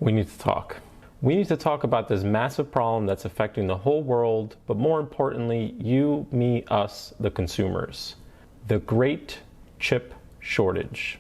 We need to talk. We need to talk about this massive problem that's affecting the whole world, but more importantly, you, me, us, the consumers. The great chip shortage.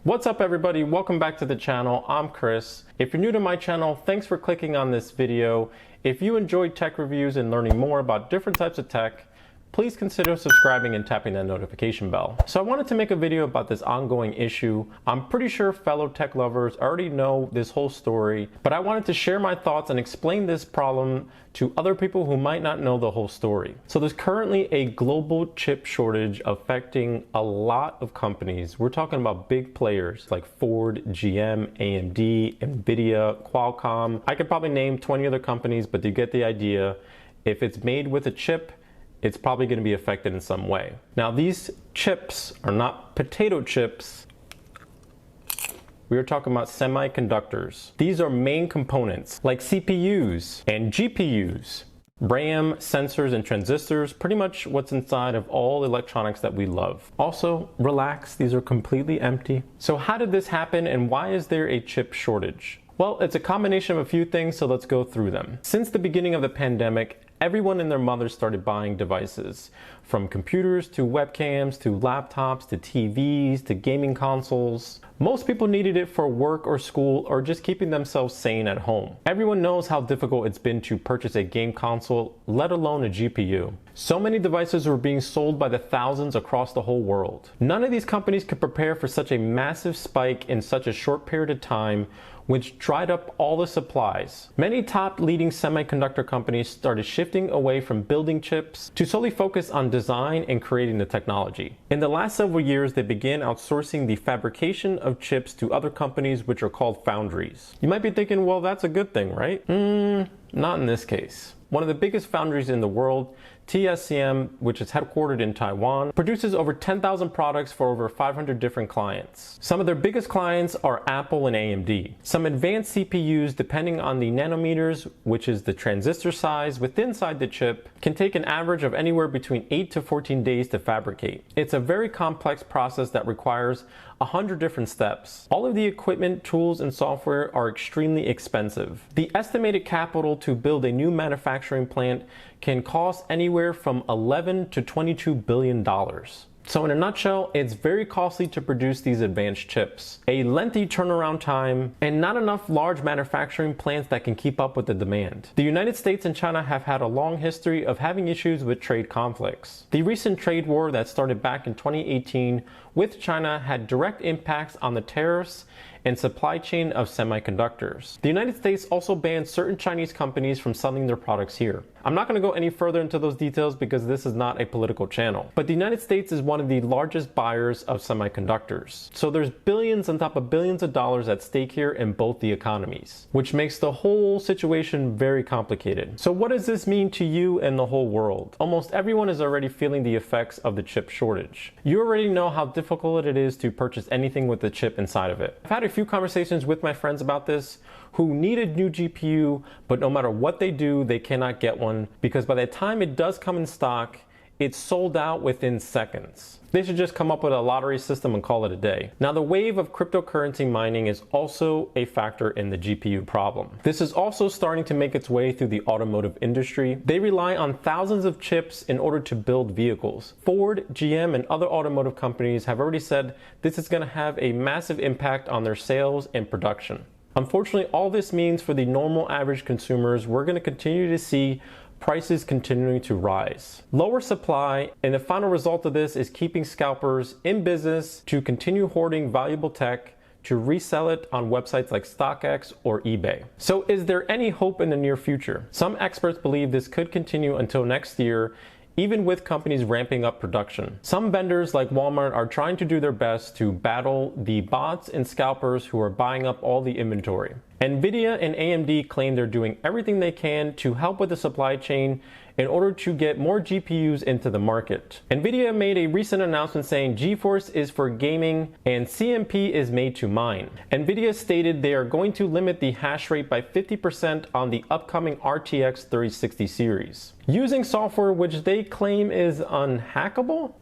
What's up everybody? Welcome back to the channel. I'm Chris. If you're new to my channel, thanks for clicking on this video. If you enjoyed tech reviews and learning more about different types of tech, please consider subscribing and tapping that notification bell. So I wanted to make a video about this ongoing issue. I'm pretty sure fellow tech lovers already know this whole story, but I wanted to share my thoughts and explain this problem to other people who might not know the whole story. So there's currently a global chip shortage affecting a lot of companies. We're talking about big players like Ford, GM, AMD, nvidia, Qualcomm. I could probably name 20 other companies, but you get the idea. If it's made with a chip, it's probably going to be affected in some way. Now, these chips are not potato chips. We are talking about semiconductors. These are main components like CPUs and GPUs, RAM, sensors, and transistors, pretty much what's inside of all electronics that we love. Also, relax, these are completely empty. So how did this happen and why is there a chip shortage? Well, it's a combination of a few things, so let's go through them. Since the beginning of the pandemic, everyone and their mother started buying devices, from computers to webcams to laptops to TVs to gaming consoles. Most people needed it for work or school or just keeping themselves sane at home. Everyone knows how difficult it's been to purchase a game console, let alone a GPU. So many devices were being sold by the thousands across the whole world. None of these companies could prepare for such a massive spike in such a short period of time, which dried up all the supplies. Many top leading semiconductor companies started shifting away from building chips to solely focus on design and creating the technology. In the last several years, they began outsourcing the fabrication of chips to other companies, which are called foundries. You might be thinking, well, that's a good thing, right? Not in this case. One of the biggest foundries in the world, TSCM, which is headquartered in Taiwan, produces over 10,000 products for over 500 different clients. Some of their biggest clients are Apple and AMD. Some advanced CPUs, depending on the nanometers, which is the transistor size within inside the chip, can take an average of anywhere between 8 to 14 days to fabricate. It's a very complex process that requires 100 different steps. All of the equipment, tools, and software are extremely expensive. The estimated capital to build a new manufacturing plant can cost anywhere from $11 to $22 billion. So in a nutshell, it's very costly to produce these advanced chips, a lengthy turnaround time, and not enough large manufacturing plants that can keep up with the demand. The United States and China have had a long history of having issues with trade conflicts. The recent trade war that started back in 2018 with China had direct impacts on the tariffs and supply chain of semiconductors. The United States also banned certain Chinese companies from selling their products here. I'm not going to go any further into those details because this is not a political channel. But the United States is one of the largest buyers of semiconductors. So there's billions on top of billions of dollars at stake here in both the economies, which makes the whole situation very complicated. So what does this mean to you and the whole world? Almost everyone is already feeling the effects of the chip shortage. You already know how difficult it is to purchase anything with the chip inside of it. I've had a few conversations with my friends about this who need a new GPU, but no matter what they do, they cannot get one because by the time it does come in stock, it's sold out within seconds. They should just come up with a lottery system and call it a day. Now, the wave of cryptocurrency mining is also a factor in the GPU problem. This is also starting to make its way through the automotive industry. They rely on thousands of chips in order to build vehicles. Ford, GM, and other automotive companies have already said this is going to have a massive impact on their sales and production. Unfortunately, all this means for the normal average consumers, we're going to continue to see prices continuing to rise. Lower supply, and the final result of this is keeping scalpers in business to continue hoarding valuable tech to resell it on websites like StockX or eBay. So is there any hope in the near future? Some experts believe this could continue until next year, even with companies ramping up production. Some vendors like Walmart are trying to do their best to battle the bots and scalpers who are buying up all the inventory. nvidia and AMD claim they're doing everything they can to help with the supply chain in order to get more GPUs into the market. nvidia made a recent announcement saying GeForce is for gaming and CMP is made to mine. nvidia stated they are going to limit the hash rate by 50% on the upcoming RTX 3060 series, using software which they claim is unhackable.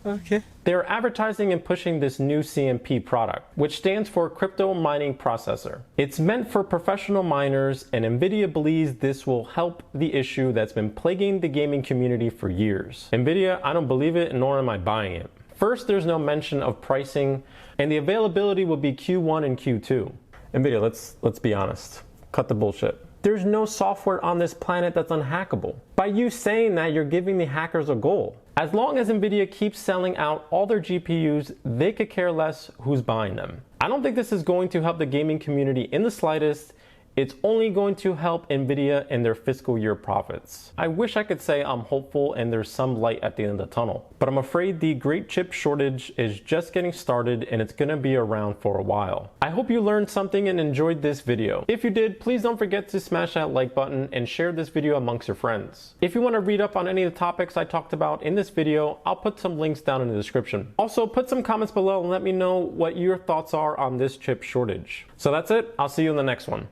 Okay. They're advertising and pushing this new CMP product, which stands for Crypto Mining Processor. It's meant for professional miners, and nvidia believes this will help the issue that's been plaguing the gaming community for years. Nvidia, I don't believe it, nor am I buying it. First, there's no mention of pricing, and the availability will be Q1 and Q2. Nvidia, let's be honest. Cut the bullshit. There's no software on this planet that's unhackable. By you saying that, you're giving the hackers a goal. As long as nvidia keeps selling out all their GPUs, they could care less who's buying them. I don't think this is going to help the gaming community in the slightest. It's only going to help nvidia and their fiscal year profits. I wish I could say I'm hopeful and there's some light at the end of the tunnel, but I'm afraid the great chip shortage is just getting started and it's gonna be around for a while. I hope you learned something and enjoyed this video. If you did, please don't forget to smash that like button and share this video amongst your friends. If you want to read up on any of the topics I talked about in this video, I'll put some links down in the description. Also, put some comments below and let me know what your thoughts are on this chip shortage. So that's it. I'll see you in the next one.